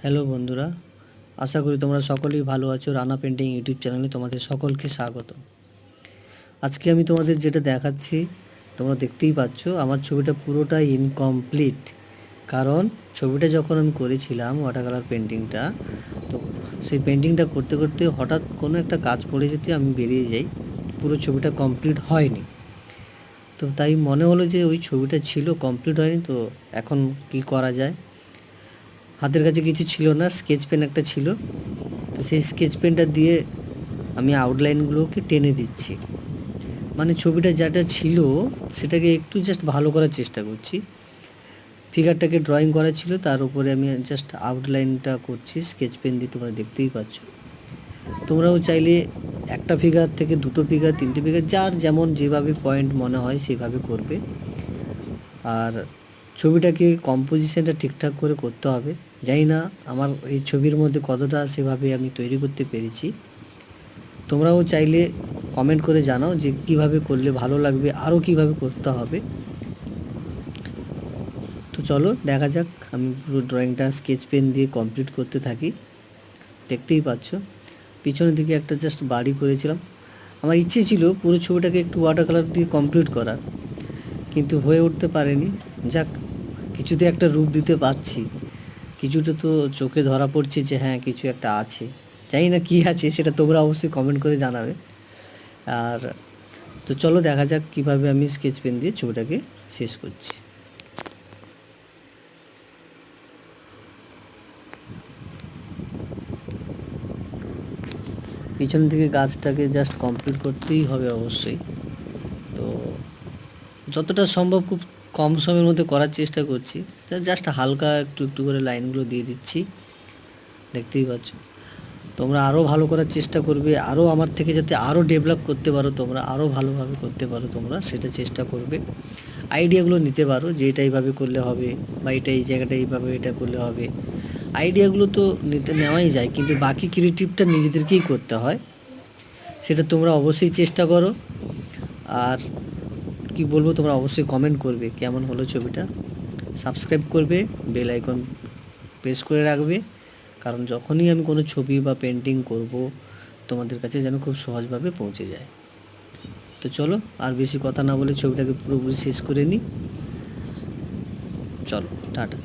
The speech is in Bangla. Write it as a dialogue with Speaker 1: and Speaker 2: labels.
Speaker 1: হ্যালো বন্ধুরা, আশা করি তোমরা সকলেই ভালো আছো। রানা পেন্টিং ইউটিউব চ্যানেলে তোমাদের সকলকে স্বাগত। আজকে আমি তোমাদের যেটা দেখাচ্ছি তোমরা দেখতেই পাচ্ছ, আমার ছবিটা পুরোটাই ইনকমপ্লিট। কারণ ছবিটা যখন আমি করেছিলাম ওয়াটার কালার পেন্টিংটা, তো সেই পেন্টিংটা করতে করতে হঠাৎ কোনো একটা কাজ পড়ে যেতে আমি বেরিয়ে যাই, পুরো ছবিটা কমপ্লিট হয়নি। তো তাই মনে হলো যে ওই ছবিটা ছিল, কমপ্লিট হয়নি, তো এখন কি করা যায়। হাতের কাছে কিছু ছিল না, স্কেচ পেন একটা ছিল, তো সেই স্কেচ পেনটা দিয়ে আমি আউটলাইনগুলোকে টেনে দিচ্ছি। মানে ছবিটা যেটা ছিল সেটাকে একটু জাস্ট ভালো করার চেষ্টা করছি। ফিগারটাকে ড্রয়িং করা ছিল, তার উপরে আমি জাস্ট আউটলাইনটা করছি স্কেচ পেন দিয়ে, তোমরা দেখতেই পাচ্ছ। তোমরাও চাইলে একটা ফিগার থেকে দুটো ফিগার, তিনটে ফিগার, যার যেমন যেভাবে পয়েন্ট মনে হয় সেভাবে করবে। আর ছবিটাকে কম্পোজিশনটা ঠিকঠাক করে করতে হবে। জানি না আমার এই ছবির মধ্যে কতটা সেভাবে আমি তৈরি করতে পেরেছি। তোমরাও চাইলে কমেন্ট করে জানাও যে কিভাবে করলে ভালো লাগবে, আরও কিভাবে করতে হবে। তো চলো দেখা যাক, আমি পুরো ড্রয়িংটা স্কেচ পেন দিয়ে কমপ্লিট করতে থাকি। দেখতেই পাচ্ছ পিছনের দিকে একটা জাস্ট বাড়ি করেছিলাম। আমার ইচ্ছে ছিল পুরো ছবিটাকে একটু ওয়াটার কালার দিয়ে কমপ্লিট করার, কিন্তু হয়ে উঠতে পারেনি। যাক, কিছুতে একটা রূপ দিতে পারছি, কিছুটা তো চোখে ধরা পড়ছে যে হ্যাঁ কিছু একটা আছে। জানি না কী আছে, সেটা তোমরা অবশ্যই কমেন্ট করে জানাবে। আর তো চলো দেখা যাক কীভাবে আমি স্কেচ পেন দিয়ে ছবিটাকে শেষ করছি। পিছন থেকে গাছটাকে জাস্ট কমপ্লিট করতেই হবে অবশ্যই। তো যতটা সম্ভব খুব কম সময়ের মধ্যে করার চেষ্টা করছি, জাস্ট হালকা একটু একটু করে লাইনগুলো দিয়ে দিচ্ছি। দেখতেই পাচ্ছ, তোমরা আরও ভালো করার চেষ্টা করবে, আরও আমার থেকে যাতে আরও ডেভেলপ করতে পারো, তোমরা আরও ভালোভাবে করতে পারো, তোমরা সেটা চেষ্টা করবে। আইডিয়াগুলো নিতে পারো যে এটা এইভাবে করলে হবে, বা এটা এই জায়গাটা এইভাবে এটা করলে হবে। আইডিয়াগুলো তো নেওয়াই যায়, কিন্তু বাকি ক্রিয়েটিভটা নিজেদেরকেই করতে হয়। সেটা তোমরা অবশ্যই চেষ্টা করো। আর কি বলবো, তোমরা অবশ্যই কমেন্ট করবে কেমন হলো ছবিটা। সাবস্ক্রাইব করবে, বেল আইকন প্রেস করে রাখবে, কারণ যখনই আমি কোনো ছবি বা পেন্টিং করব তোমাদের কাছে যেন খুব সহজভাবে পৌঁছে যায়। তো চলো আর বেশি কথা না বলে ছবিটাকে পুরোপুরি শেষ করে নিই। চলো, টাটা।